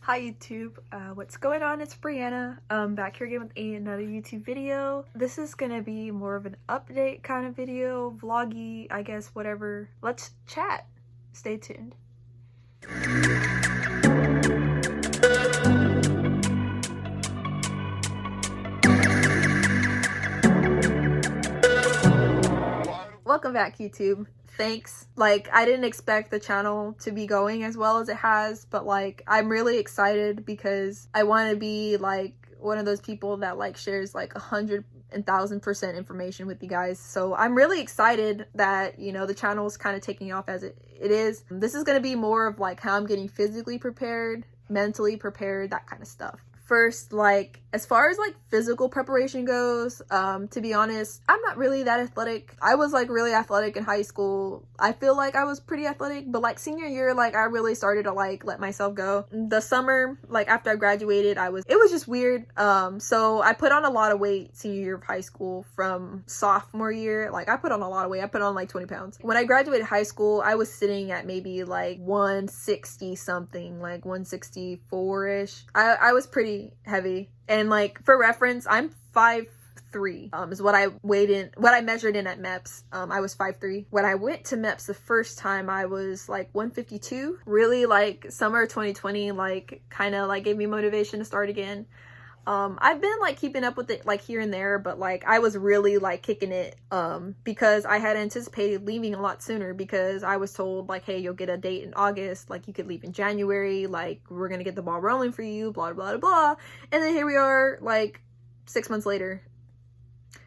Hi YouTube, what's going on? It's Brianna. Back here again with another YouTube video. This is gonna be more of an update kind of video, vloggy, I guess, whatever. Let's chat. Stay tuned. Welcome back, YouTube. Thanks. Like, I didn't expect the channel to be going as well as it has, but like, I'm really excited because I want to be like one of those people that like shares like 100,000% information with you guys. So I'm really excited that, you know, the channel is kind of taking off as it is. This is going to be more of like how I'm getting physically prepared, mentally prepared, that kind of stuff. First, like, as far as like physical preparation goes, to be honest, I'm not really that athletic. I was like really athletic in high school. I feel like I was pretty athletic, but like senior year, like I really started to like let myself go. The summer, like after I graduated, it was just weird. So I put on a lot of weight senior year of high school. From sophomore year, like I put on a lot of weight. I put on like 20 pounds. When I graduated high school, I was sitting at maybe like 160 something, like 164-ish. I was pretty heavy. And like for reference, I'm 5'3", is what I weighed in, what I measured in at MEPS. I was 5'3". When I went to MEPS the first time, I was like 152. Really, like summer 2020, like kind of like gave me motivation to start again. I've been like keeping up with it like here and there, but like I was really like kicking it because I had anticipated leaving a lot sooner, because I was told like, hey, you'll get a date in August, like you could leave in January, like we're gonna get the ball rolling for you, blah blah blah. And then here we are like 6 months later.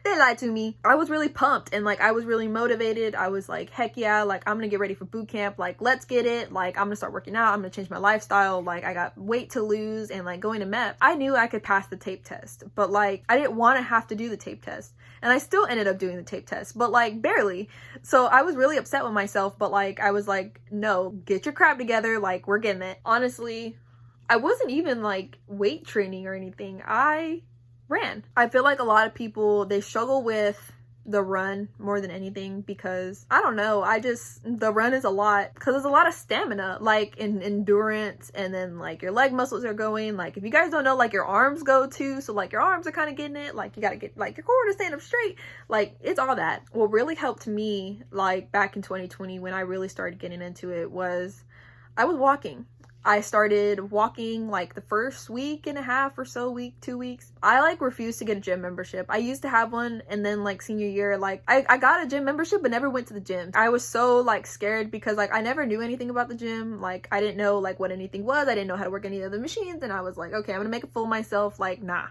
They lied to me. I was really pumped and like I was really motivated. I was like, heck yeah, like I'm gonna get ready for boot camp, like let's get it, like I'm gonna start working out, I'm gonna change my lifestyle, like I got weight to lose. And like going to MEP, I knew I could pass the tape test, but like I didn't want to have to do the tape test, and I still ended up doing the tape test, but like barely. So I was really upset with myself, but like I was like, no, get your crap together, like we're getting it. Honestly, I wasn't even like weight training or anything. I ran. I feel like a lot of people, they struggle with the run more than anything, because I don't know, the run is a lot, because there's a lot of stamina, like in endurance, and then like your leg muscles are going, like if you guys don't know, like your arms go too, so like your arms are kind of getting it, like you gotta get like your core to stand up straight, like it's all that. What really helped me like back in 2020 when I really started getting into it was I was walking. I started walking like the first week and a half or so, 2 weeks. I like refused to get a gym membership. I used to have one, and then like senior year, like I got a gym membership but never went to the gym. I was so like scared because like I never knew anything about the gym. Like I didn't know like what anything was. I didn't know how to work any of the machines, and I was like, okay, I'm gonna make a fool of myself, like nah.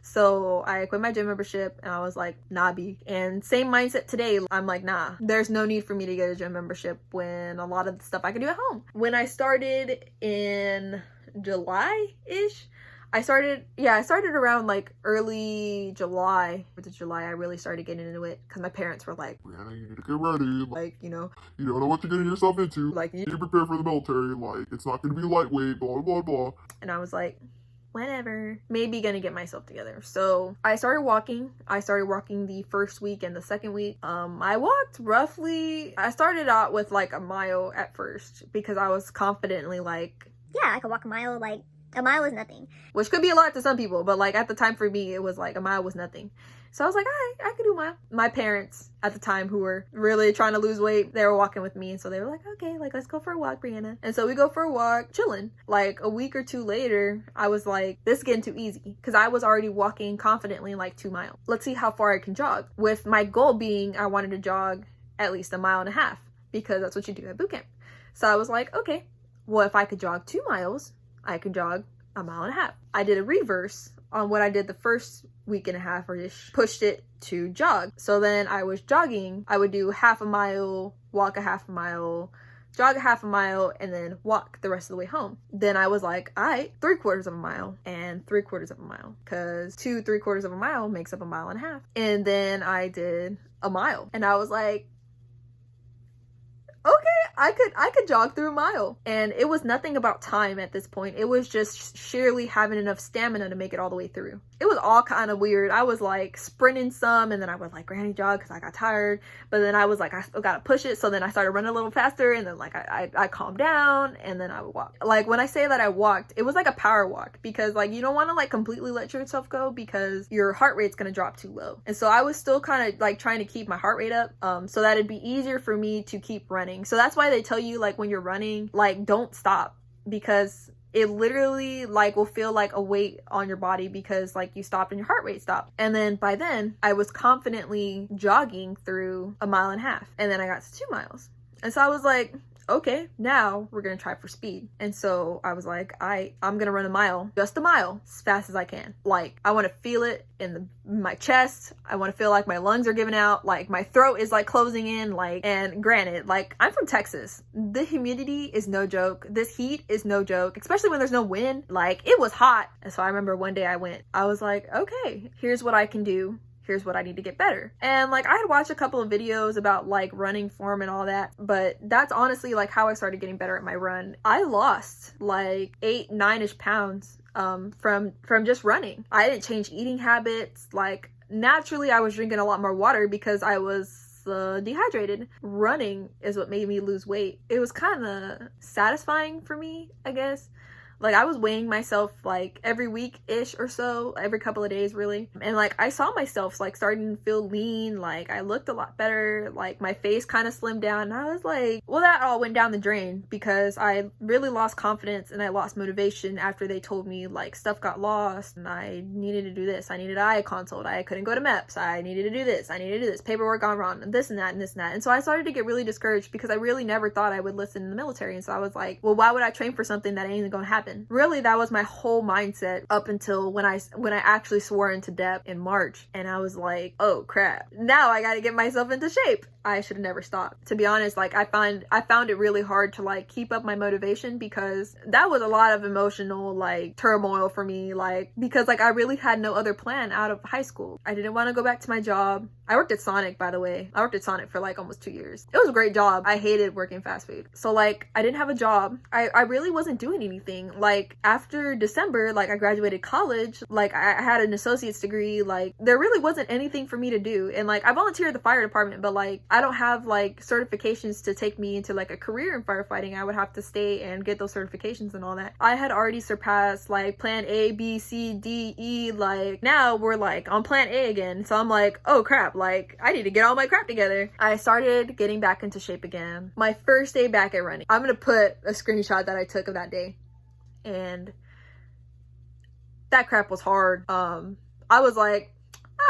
So I quit my gym membership and I was like, nah, B. And same mindset today. I'm like, nah, there's no need for me to get a gym membership when a lot of the stuff I can do at home. When I started in July-ish, I started around like early July. With July, I really started getting into it because my parents were like, Brianna, you need to get ready. Like, you know, you don't know what you're getting yourself into. Like, you need to prepare for the military. Like, it's not going to be lightweight, blah, blah, blah. And I was like, whatever, maybe gonna get myself together. So I started walking the first week and the second week. I walked roughly, I started out with like a mile at first because I was confidently like, yeah, I could walk a mile. Like a mile is nothing, which could be a lot to some people, but like at the time for me it was like a mile was nothing. So I was like, I could do a mile. My parents at the time, who were really trying to lose weight, they were walking with me. And so they were like, okay, like let's go for a walk, Brianna. And so we go for a walk, chilling. Like a week or two later, I was like, this is getting too easy, because I was already walking confidently like 2 miles. Let's see how far I can jog. With my goal being I wanted to jog at least 1.5 miles, because that's what you do at boot camp. So I was like, okay, well, if I could jog 2 miles, I could jog 1.5 miles. I did a reverse on what I did the first week and a half or ish, pushed it to jog. So then I was jogging. I would do 1/2 mile, walk 1/2 mile, jog 1/2 mile, and then walk the rest of the way home. Then I was like, all right, 3/4 mile and 3/4 mile, because 2 3/4 mile makes up 1.5 miles. And then I did a mile, and I was like, okay, I could jog through a mile. And it was nothing about time at this point. It was just sheerly having enough stamina to make it all the way through. It was all kind of weird. I was like sprinting some, and then I would like granny jog because I got tired. But then I was like, I still gotta push it. So then I started running a little faster, and then like I calmed down, and then I would walk. Like when I say that I walked, it was like a power walk, because like you don't want to like completely let yourself go because your heart rate's gonna drop too low. And so I was still kind of like trying to keep my heart rate up, so that it'd be easier for me to keep running. So that's why they tell you like when you're running, like don't stop, because it literally like will feel like a weight on your body because like you stopped and your heart rate stopped. And then by then I was confidently jogging through a mile and a half, and then I got to 2 miles. And so I was like, okay, now we're gonna try for speed. And so I was like, I'm gonna run a mile, just a mile, as fast as I can. Like I want to feel it in my chest. I want to feel like my lungs are giving out, like my throat is like closing in. Like, and granted, like I'm from Texas, the humidity is no joke. This heat is no joke, especially when there's no wind. Like it was hot. And so I remember one day I was like, okay, here's what I can do. Here's what I need to get better. And like I had watched a couple of videos about like running form and all that, but that's honestly like how I started getting better at my run. I lost like 8-9ish pounds from just running. I didn't change eating habits. Like naturally I was drinking a lot more water because I was dehydrated. Running is what made me lose weight. It was kind of satisfying for me, I guess. Like I was weighing myself like every week-ish or so, every couple of days really. And like I saw myself like starting to feel lean, like I looked a lot better, like my face kind of slimmed down. And I was like, well, that all went down the drain because I really lost confidence and I lost motivation after they told me like stuff got lost and I needed to do this. I needed an eye consult. I couldn't go to MEPS. I needed to do this. I needed to do this. Paperwork gone wrong and this and that and this and that. And so I started to get really discouraged because I really never thought I would listen in the military. And so I was like, well, why would I train for something that ain't even gonna happen? Really, that was my whole mindset up until when I actually swore into DEP in March, and I was like, oh crap, now I gotta get myself into shape. I should have never stopped. To be honest, like I found it really hard to like keep up my motivation because that was a lot of emotional like turmoil for me, like because like I really had no other plan out of high school. I didn't want to go back to my job. I worked at Sonic, by the way. I worked at Sonic for like almost 2 years. It was a great job. I hated working fast food. So like I didn't have a job. I really wasn't doing anything. Like after December, like I graduated college, like I had an associate's degree, like there really wasn't anything for me to do. And like I volunteered at the fire department, but like I don't have like certifications to take me into like a career in firefighting. I would have to stay and get those certifications and all that. I had already surpassed like plan A, B, C, D, E. Like now we're like on plan A again. So I'm like, oh crap, like I need to get all my crap together. I started getting back into shape again. My first day back at running. I'm gonna put a screenshot that I took of that day. And that crap was hard. I was like,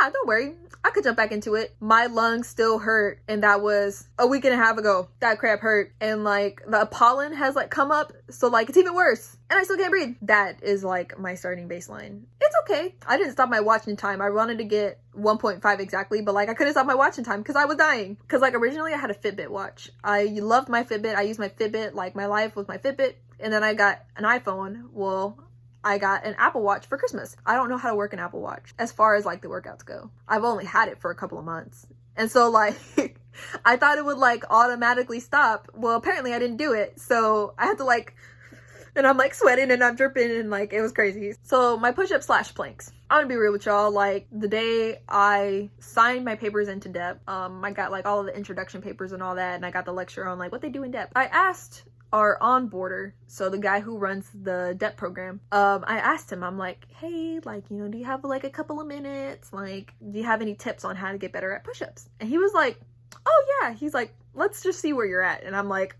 don't worry, I could jump back into it. My lungs still hurt, and that was a week and a half ago. That crap hurt, and like the pollen has like come up, so like it's even worse, and I still can't breathe. That is like my starting baseline. It's okay. I didn't stop my watching time. I wanted to get 1.5 exactly, but like I couldn't stop my watching time because I was dying. Because like originally I had a Fitbit watch. I loved my Fitbit. I used my Fitbit, like my life was my Fitbit, and then I got an iPhone. Well, I got an Apple Watch for Christmas. I don't know how to work an Apple Watch as far as like the workouts go. I've only had it for a couple of months. And so like, I thought it would like automatically stop. Well, apparently I didn't do it. So I had to like, and I'm like sweating and I'm dripping and like, it was crazy. So my push-ups / planks. I'm gonna be real with y'all. Like the day I signed my papers into DEP, I got like all of the introduction papers and all that. And I got the lecture on like what they do in DEP. I asked our onboarder, so the guy who runs the DEP program, I asked him, I'm like, hey, like, you know, do you have like a couple of minutes? Like, do you have any tips on how to get better at push-ups? And he was like, oh yeah. He's like, let's just see where you're at. And I'm like,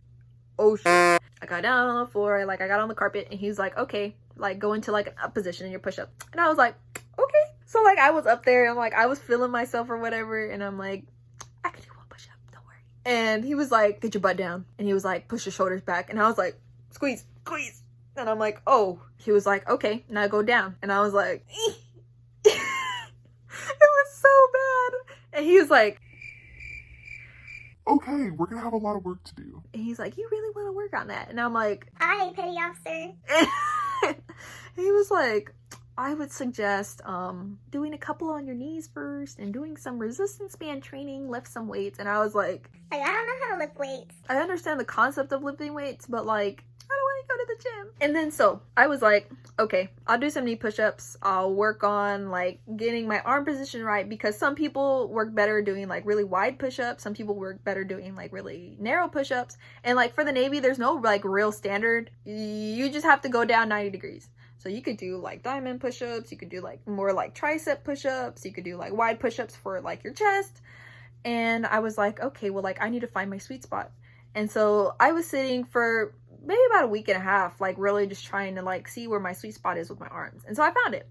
oh shit. I got down on the floor, I got on the carpet, and he's like, okay, like go into like an up position in your push-up. And I was like, okay. So like I was up there and like I was feeling myself or whatever, and I'm like, I can do one push-up, don't worry. And he was like, get your butt down. And he was like, push your shoulders back. And I was like, squeeze, squeeze. And I'm like, oh. He was like, okay, now go down. And I was like, it was so bad. And he was like, okay, we're gonna have a lot of work to do. And he's like, you really want to work on that? And I'm like, Hi, petty officer. and he was like, I would suggest doing a couple on your knees first and doing some resistance band training, lift some weights. And I was like, I don't know how to lift weights. I understand the concept of lifting weights, but like, I don't want to go to the gym. And then so I was like, okay, I'll do some knee push-ups. I'll work on like getting my arm position right, because some people work better doing like really wide push-ups. Some people work better doing like really narrow push-ups. And like for the Navy, there's no like real standard. You just have to go down 90 degrees. So you could do like diamond push-ups. You could do like more like tricep push-ups. You could do like wide push-ups for like your chest. And I was like, okay, well, like I need to find my sweet spot. And so I was sitting for maybe about a week and a half, like really just trying to like see where my sweet spot is with my arms. And so I found it.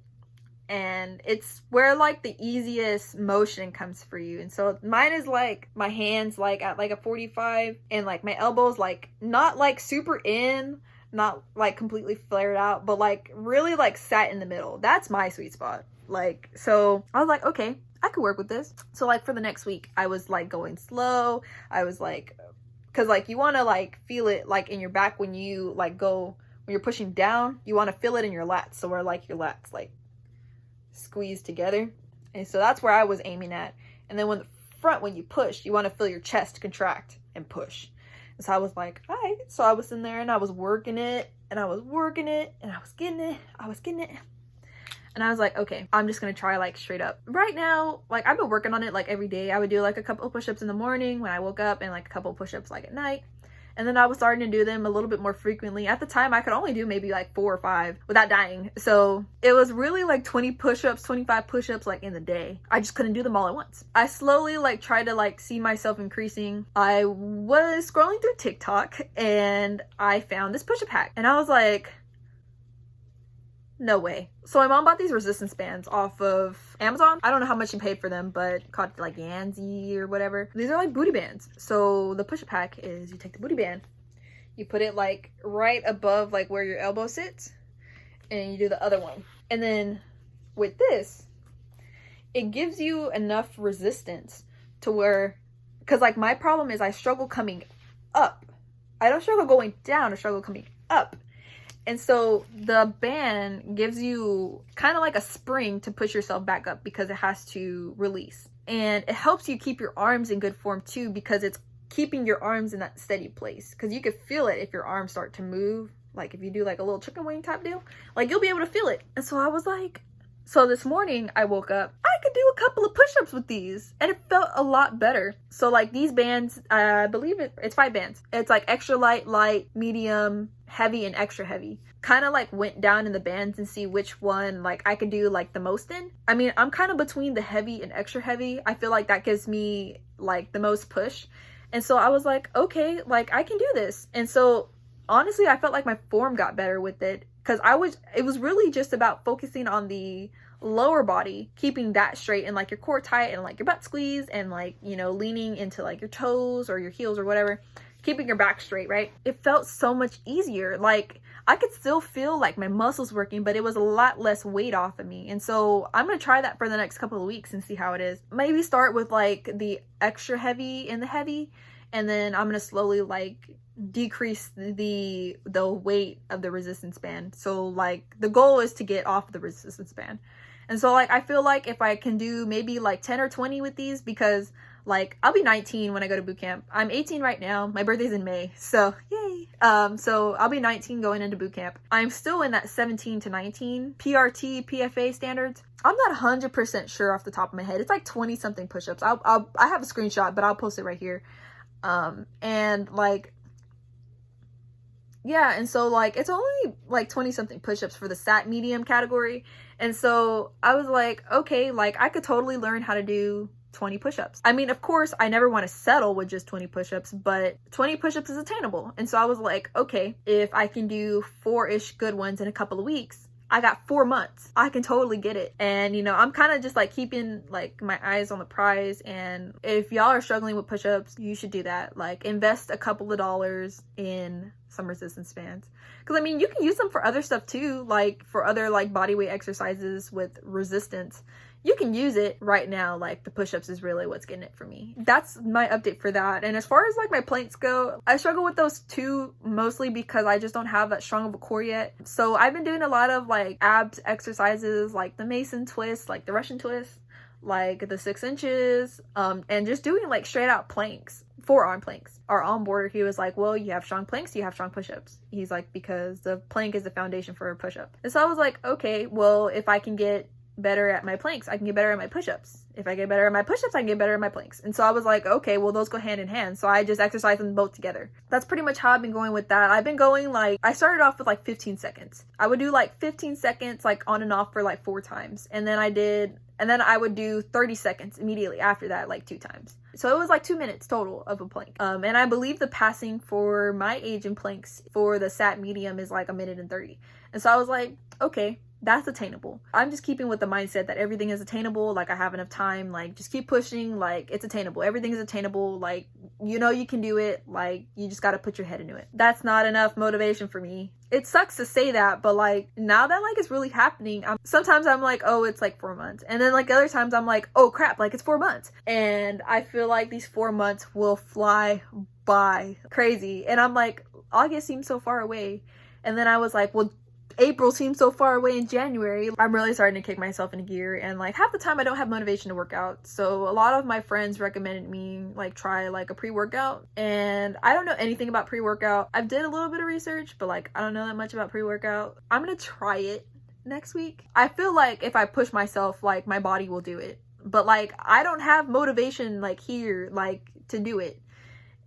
And it's where like the easiest motion comes for you. And so mine is like my hands like at like a 45, and like my elbows like not like super in, not like completely flared out, but like really like sat in the middle. That's my sweet spot. Like, so I was like, okay, I could work with this. So like for the next week, I was like going slow. I was like, because like you want to like feel it like in your back when you like go, when you're pushing down, you want to feel it in your lats. So where like your lats like squeeze together. And so that's where I was aiming at. And then when the front, when you push, you want to feel your chest contract and push. And so I was like, all right. So I was in there and I was working it and I was working it and I was getting it. And I was like, okay, I'm just gonna try like straight up. Right now, like I've been working on it like every day. I would do like a couple of push-ups in the morning when I woke up, and like a couple of push-ups like at night. And then I was starting to do them a little bit more frequently. At the time, I could only do maybe like 4 or 5 without dying. So it was really like 20 push-ups, 25 push-ups like in the day. I just couldn't do them all at once. I slowly like tried to like see myself increasing. I was scrolling through TikTok and I found this push-up hack. And I was like, no way. So my mom bought these resistance bands off of Amazon. I don't know how much she paid for them, but called like Yanzi or whatever. These are like booty bands. So the push-up hack is you take the booty band, you put it like right above like where your elbow sits, and you do the other one. And then with this, it gives you enough resistance to where, because like my problem is I struggle coming up. I don't struggle going down, I struggle coming up. And so the band gives you kind of like a spring to push yourself back up, because it has to release. And it helps you keep your arms in good form too, because it's keeping your arms in that steady place. Because you could feel it if your arms start to move. Like if you do like a little chicken wing type deal, like you'll be able to feel it. And so I was like, so this morning I woke up, I could do a couple of push-ups with these, and it felt a lot better. So like these bands, I believe it's 5 bands. It's like extra light, medium, heavy, and extra heavy. Kind of like went down in the bands and see which one like I could do like the most in. I mean, I'm kind of between the heavy and extra heavy. I feel like that gives me like the most push. And so I was like, okay, like I can do this. And so honestly, I felt like my form got better with it, because it was really just about focusing on the lower body, keeping that straight and like your core tight and like your butt squeeze and like, you know, leaning into like your toes or your heels or whatever, keeping your back straight, right? It felt so much easier. Like I could still feel like my muscles working, but it was a lot less weight off of me. And so I'm going to try that for the next couple of weeks and see how it is. Maybe start with like the extra heavy and the heavy, and then I'm going to slowly like decrease the weight of the resistance band. So like the goal is to get off the resistance band. And so like I feel like if I can do maybe like 10 or 20 with these, because like I'll be 19 when I go to boot camp. I'm 18 right now. My birthday's in May. So yay. So I'll be 19 going into boot camp. I'm still in that 17 to 19 PRT, PFA standards. I'm not 100% sure off the top of my head. It's like 20 something push-ups. I have a screenshot, but I'll post it right here. And like, yeah, and so like it's only like 20 something push-ups for the sat medium category. And so I was like, okay, like I could totally learn how to do 20 push-ups. I mean, of course, I never want to settle with just 20 push-ups, but 20 push-ups is attainable. And so I was like, okay, if I can do 4-ish good ones in a couple of weeks, I got 4 months. I can totally get it. And, you know, I'm kind of just like keeping like my eyes on the prize. And if y'all are struggling with push-ups, you should do that. Like invest a couple of dollars in some resistance bands. Because I mean, you can use them for other stuff too, like for other like body weight exercises with resistance. you can use it right now. Like, the push-ups is really what's getting it for me. That's my update for that. And as far as like my planks go, I struggle with those too, mostly because I just don't have that strong of a core yet. So I've been doing a lot of like abs exercises, like the Mason twist, like the Russian twist, like the 6 inches, and just doing like straight out planks, forearm planks. Our onboarder, he was like, well, you have strong planks, you have strong push-ups. He's like, because the plank is the foundation for a push-up. And so I was like, okay, well, if I can get better at my planks, I can get better at my push-ups. If I get better at my push-ups, I can get better at my planks. And so I was like, okay, well, those go hand in hand. So I just exercise them both together. That's pretty much how I've been going with that. I've been going like, I started off with like 15 seconds. I would do like 15 seconds like on and off for like 4 times. And then I would do 30 seconds immediately after that, like 2 times. So it was like 2 minutes total of a plank. And I believe the passing for my age in planks for the sat medium is like 1:30. And so I was like, okay, that's attainable. I'm just keeping with the mindset that everything is attainable. Like, I have enough time, like, just keep pushing. Like, it's attainable. Everything is attainable. Like, you know, you can do it. Like, you just got to put your head into it. That's not enough motivation for me. It sucks to say that, but like, now that like it's really happening, sometimes I'm like, oh, it's like 4 months. And then like other times I'm like, oh crap, like it's 4 months. And I feel like these 4 months will fly by crazy. And I'm like, August seems so far away. And then I was like, well, April seems so far away in January. I'm really starting to kick myself into gear, and like half the time I don't have motivation to work out. So a lot of my friends recommended me like try like a pre-workout, and I don't know anything about pre-workout. I've did a little bit of research, but like I don't know that much about pre-workout. I'm gonna try it next week. I feel like if I push myself, like my body will do it, but like I don't have motivation like here like to do it,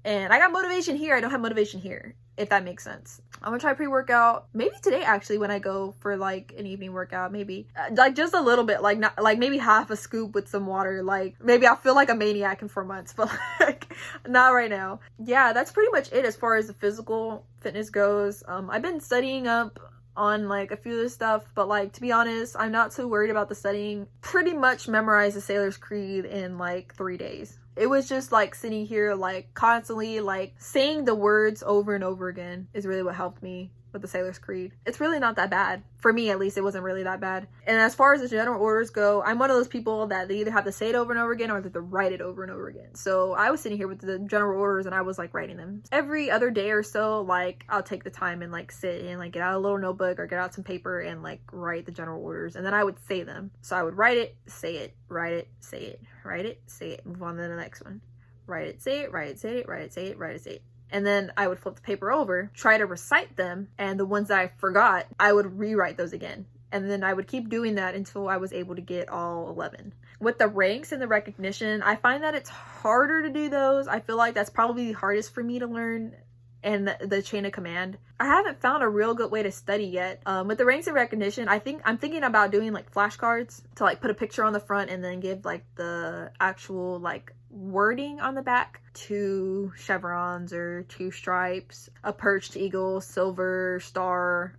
and I got motivation here, I don't have motivation here, if that makes sense. I'm gonna try pre-workout maybe today, actually, when I go for like an evening workout. Maybe like just a little bit, like not like maybe half a scoop with some water. Like maybe I'll feel like a maniac in 4 months, but like not right now. Yeah, that's pretty much it as far as the physical fitness goes. I've been studying up on like a few of this stuff, but like to be honest, I'm not so worried about the studying. Pretty much memorized the Sailor's Creed in like 3 days. It was just like sitting here like constantly like saying the words over and over again is really what helped me with the Sailor's Creed. It's really not that bad. For me, at least, it wasn't really that bad. And as far as the general orders go, I'm one of those people that they either have to say it over and over again or they have to write it over and over again. So I was sitting here with the general orders and I was like writing them. Every other day or so, like I'll take the time and like sit and like get out a little notebook or get out some paper and like write the general orders, and then I would say them. So I would write it, say it, write it, say it, write it, say it, move on to the next one. Write it, say it, write it, say it, write it, say it, write it, say it. And then I would flip the paper over, try to recite them, and the ones that I forgot, I would rewrite those again. And then I would keep doing that until I was able to get all 11. With the ranks and the recognition, I find that it's harder to do those. I feel like that's probably the hardest for me to learn, and the chain of command. I haven't found a real good way to study yet. With the ranks and recognition, I'm thinking about doing like flashcards to like put a picture on the front and then give like the actual like wording on the back. 2 chevrons or 2 stripes, a perched eagle, silver star,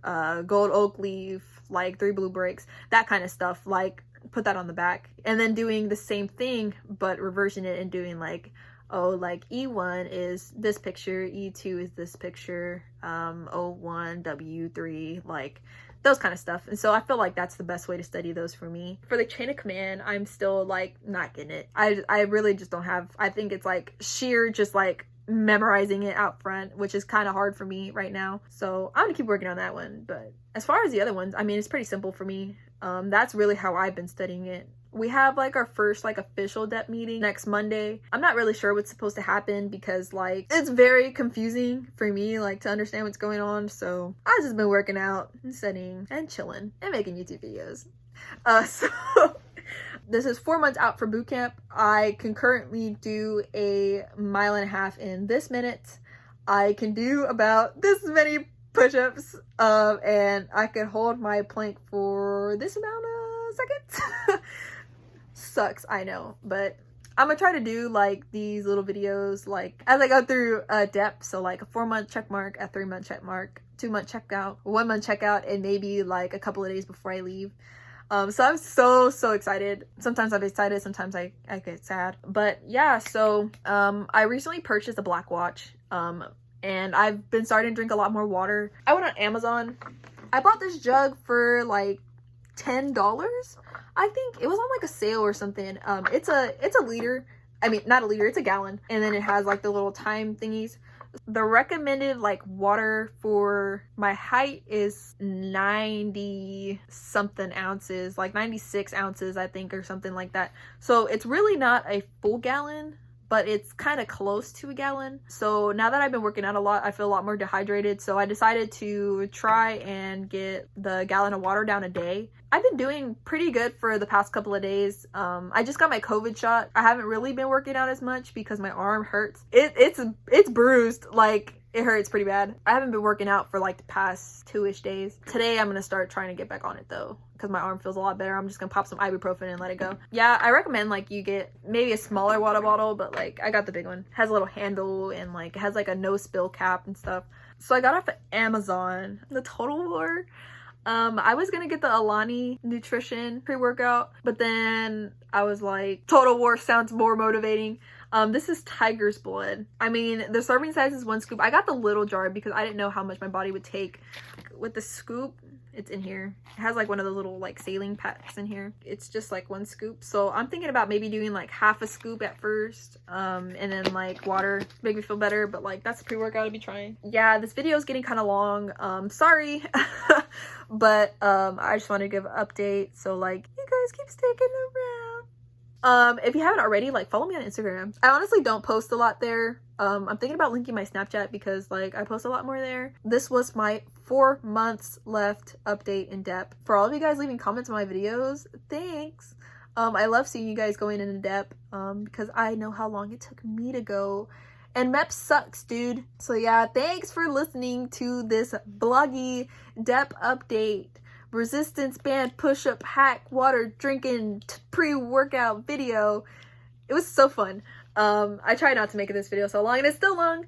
gold oak leaf, like 3 blue breaks, that kind of stuff. Like put that on the back, and then doing the same thing but reversing it and doing like, oh, like E1 is this picture, E2 is this picture, O1, W3, like those kind of stuff. And so I feel like that's the best way to study those for me. For the chain of command, I'm still like not getting it. I really just don't have, I think it's like sheer just like memorizing it out front, which is kind of hard for me right now. So I'm gonna keep working on that one. But as far as the other ones, I mean, it's pretty simple for me. That's really how I've been studying it. We have like our first like official DEP meeting next Monday. I'm not really sure what's supposed to happen because like it's very confusing for me like to understand what's going on. So I've just been working out and studying and chilling and making YouTube videos. So this is 4 months out for boot camp. I can currently do a 1.5 miles in this minute. I can do about this many push-ups, and I can hold my plank for this amount of seconds. Sucks, I know, but I'm gonna try to do like these little videos like as I go through DEP. So like a 4 month check mark, a 3 month check mark, 2 month checkout, 1 month checkout, and maybe like a couple of days before I leave. So I'm so excited. Sometimes I'm excited, sometimes I get sad. But yeah, so I recently purchased a black watch, and I've been starting to drink a lot more water. I went on Amazon. I bought this jug for like $10. I think it was on like a sale or something. It's a liter. I mean, not a liter, it's a gallon. And then it has like the little time thingies. The recommended like water for my height is 90 something ounces, like 96 ounces, I think, or something like that. So it's really not a full gallon, but it's kind of close to a gallon. So now that I've been working out a lot, I feel a lot more dehydrated. So I decided to try and get the gallon of water down a day. I've been doing pretty good for the past couple of days. I just got my COVID shot. I haven't really been working out as much because my arm hurts. It's bruised. Like, it hurts pretty bad. I haven't been working out for like the past 2-ish days. Today I'm gonna start trying to get back on it though, because my arm feels a lot better. I'm just gonna pop some ibuprofen and let it go. Yeah, I recommend like you get maybe a smaller water bottle, but like I got the big one. It has a little handle and like it has like a no spill cap and stuff. So I got off of Amazon the Total War. I was gonna get the Alani Nutrition pre-workout, but then I was like, Total War sounds more motivating. This is Tiger's Blood. I mean, the serving size is 1 scoop. I got the little jar because I didn't know how much my body would take. With the scoop, it's in here. It has like one of the little like saline packs in here. It's just like 1 scoop. So I'm thinking about maybe doing like half a scoop at first, and then like water to make me feel better. But like that's the pre-workout I'll be trying. Yeah, this video is getting kind of long. Sorry. But I just want to give an update. So like you guys keep sticking around. If you haven't already, like follow me on Instagram. I honestly don't post a lot there. I'm thinking about linking my Snapchat because like I post a lot more there. This was my 4 months left update in DEP. For all of you guys leaving comments on my videos, thanks. I love seeing you guys going into DEP because I know how long it took me to go. And MEP sucks, dude. So yeah, thanks for listening to this vloggy DEP update. Resistance band push-up hack water drinking pre-workout video. It was so fun. I tried not to make this video so long and it's still long.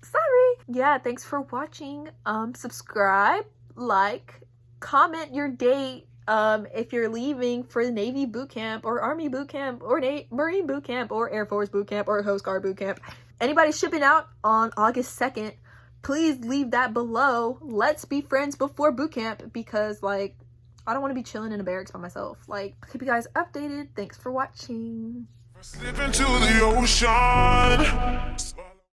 Sorry. Yeah, thanks for watching. Subscribe, like, comment your date if you're leaving for the Navy Bootcamp or Army Bootcamp or Marine Bootcamp or Air Force Bootcamp or Coast Guard Bootcamp. Anybody shipping out on August 2nd, please leave that below. Let's be friends before bootcamp because like I don't want to be chilling in a barracks by myself. Like, keep you guys updated. Thanks for watching. Slip into the ocean.